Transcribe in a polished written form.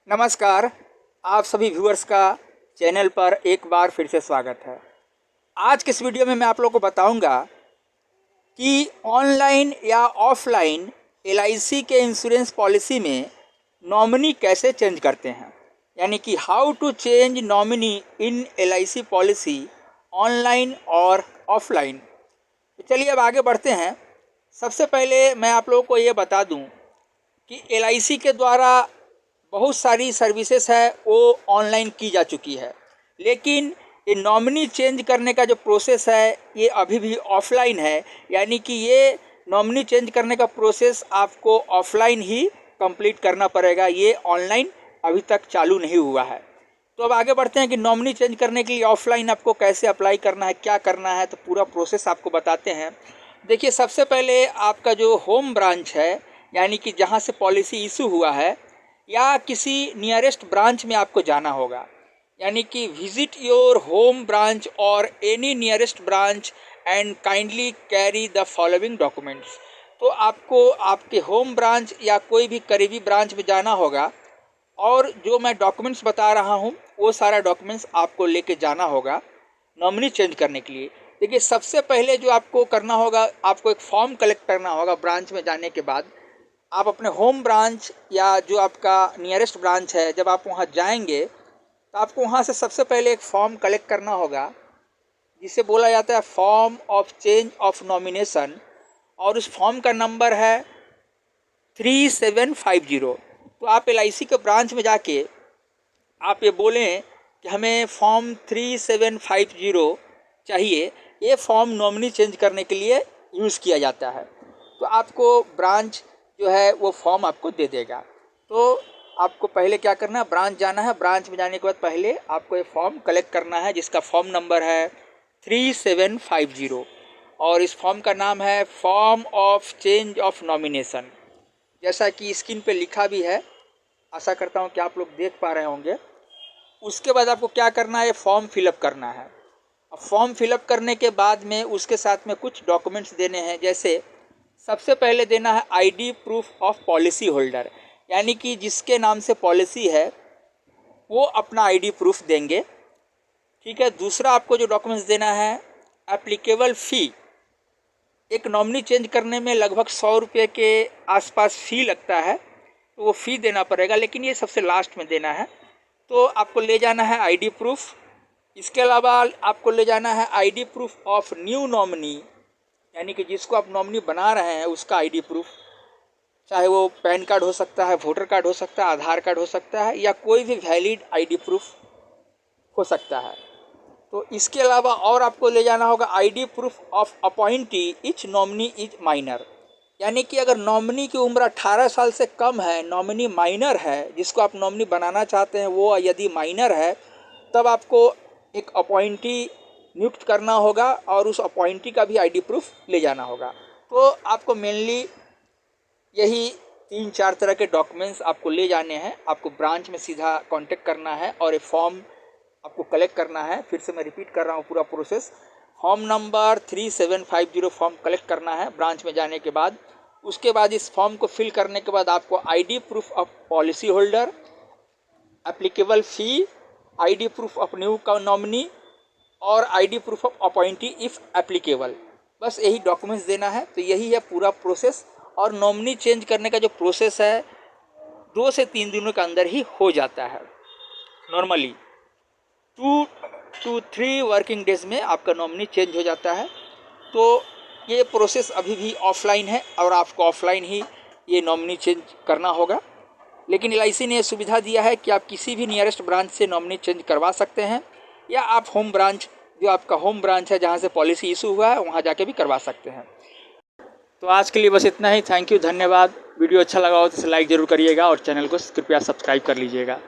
नमस्कार। आप सभी व्यूअर्स का चैनल पर एक बार फिर से स्वागत है। आज के इस वीडियो में मैं आप लोगों को बताऊंगा कि ऑनलाइन या ऑफलाइन एलआईसी के इंश्योरेंस पॉलिसी में नॉमिनी कैसे चेंज करते हैं, यानी कि how to change nominee in LIC policy online और ऑफलाइन। तो चलिए अब आगे बढ़ते हैं। सबसे पहले मैं आप लोगों को ये बता दूं कि एलआईसी के द्वारा बहुत सारी सर्विसेज है वो ऑनलाइन की जा चुकी है, लेकिन ये नॉमिनी चेंज करने का जो प्रोसेस है ये अभी भी ऑफलाइन है। यानी कि ये नॉमिनी चेंज करने का प्रोसेस आपको ऑफलाइन ही कंप्लीट करना पड़ेगा, ये ऑनलाइन अभी तक चालू नहीं हुआ है। तो अब आगे बढ़ते हैं कि नॉमिनी चेंज करने के लिए ऑफलाइन आपको कैसे अप्लाई करना है, क्या करना है, तो पूरा प्रोसेस आपको बताते हैं। देखिए, सबसे पहले आपका जो होम ब्रांच है, यानी कि जहाँ से पॉलिसी इशू हुआ है, या किसी नियरेस्ट ब्रांच में आपको जाना होगा। यानी कि विजिट योर होम ब्रांच और any nearest branch and kindly carry the following documents. तो आपको आपके होम ब्रांच या कोई भी करीबी ब्रांच में जाना होगा और जो मैं डॉक्यूमेंट्स बता रहा हूँ वो सारा डॉक्यूमेंट्स आपको लेके जाना होगा नॉमिनी चेंज करने के लिए। देखिए, सबसे पहले जो आपको करना होगा, आपको एक फॉर्म कलेक्ट करना होगा। ब्रांच में जाने के बाद आप अपने होम ब्रांच या जो आपका नियरेस्ट ब्रांच है, जब आप वहाँ जाएंगे तो आपको वहाँ से सबसे पहले एक फॉर्म कलेक्ट करना होगा जिसे बोला जाता है form of change of nomination, और उस फॉर्म का नंबर है 3750। तो आप एलआईसी के ब्रांच में जाके आप ये बोलें कि हमें फॉर्म 3750 चाहिए। ये फॉर्म नॉमिनी चेंज करने के लिए यूज़ किया जाता है। तो आपको ब्रांच जो है वो फॉर्म आपको दे देगा। तो आपको पहले क्या करना है, ब्रांच जाना है। ब्रांच में जाने के बाद पहले आपको ये फॉर्म कलेक्ट करना है जिसका फॉर्म नंबर है 3750, और इस फॉर्म का नाम है form of change of nomination, जैसा कि स्क्रीन पे लिखा भी है। आशा करता हूँ कि आप लोग देख पा रहे होंगे। उसके बाद आपको क्या करना है, ये फॉर्म फिलअप करना है। अब फॉर्म फिलअप करने के बाद में उसके साथ में कुछ डॉक्यूमेंट्स देने हैं। जैसे सबसे पहले देना है ID proof of policy holder, यानी कि जिसके नाम से पॉलिसी है वो अपना आईडी प्रूफ देंगे। ठीक है। दूसरा आपको जो डॉक्यूमेंट्स देना है, एप्लीकेबल फ़ी। एक नॉमिनी चेंज करने में लगभग 100 रुपये के आसपास फ़ी लगता है, तो वो फ़ी देना पड़ेगा, लेकिन ये सबसे लास्ट में देना है। तो आपको ले जाना है आईडी प्रूफ। इसके अलावा आपको ले जाना है ID proof of new nominee, यानी कि जिसको आप नॉमिनी बना रहे हैं उसका आईडी प्रूफ, चाहे वो पैन कार्ड हो सकता है, वोटर कार्ड हो सकता है, आधार कार्ड हो सकता है, या कोई भी वैलिड आईडी प्रूफ हो सकता है। तो इसके अलावा और आपको ले जाना होगा ID proof of appointee etch nominee is minor, यानी कि अगर नॉमिनी की उम्र 18 साल से कम है, नॉमिनी माइनर है, जिसको आप नॉमिनी बनाना चाहते हैं वो यदि माइनर है, तब आपको एक अपॉइंटी नियुक्त करना होगा और उस अपॉइंटी का भी आईडी प्रूफ ले जाना होगा। तो आपको मेनली यही 3-4 तरह के डॉक्यूमेंट्स आपको ले जाने हैं। आपको ब्रांच में सीधा कांटेक्ट करना है और ये फॉर्म आपको कलेक्ट करना है। फिर से मैं रिपीट कर रहा हूँ पूरा process. Form number 3750 form collect करना है ब्रांच में जाने के बाद। उसके बाद इस फॉर्म को फिल करने के बाद आपको ID proof of policy holder, applicable fee, ID proof of new nominee और ID proof of appointee if applicable, बस यही डॉक्यूमेंट्स देना है। तो यही है पूरा प्रोसेस, और नॉमिनी चेंज करने का जो प्रोसेस है 2 से 3 दिनों के अंदर ही हो जाता है। नॉर्मली 2 to 3 वर्किंग डेज में आपका नॉमिनी चेंज हो जाता है। तो ये प्रोसेस अभी भी ऑफलाइन है और आपको ऑफलाइन ही ये नॉमिनी चेंज करना होगा। लेकिन एलआईसी ने सुविधा दिया है कि आप किसी भी नियरेस्ट ब्रांच से नॉमिनी चेंज करवा सकते हैं, या आप होम ब्रांच, जो आपका होम ब्रांच है जहां से पॉलिसी इशू हुआ है, वहां जाके भी करवा सकते हैं। तो आज के लिए बस इतना ही। थैंक यू, धन्यवाद। वीडियो अच्छा लगा हो तो इसे लाइक ज़रूर करिएगा और चैनल को कृपया सब्सक्राइब कर लीजिएगा।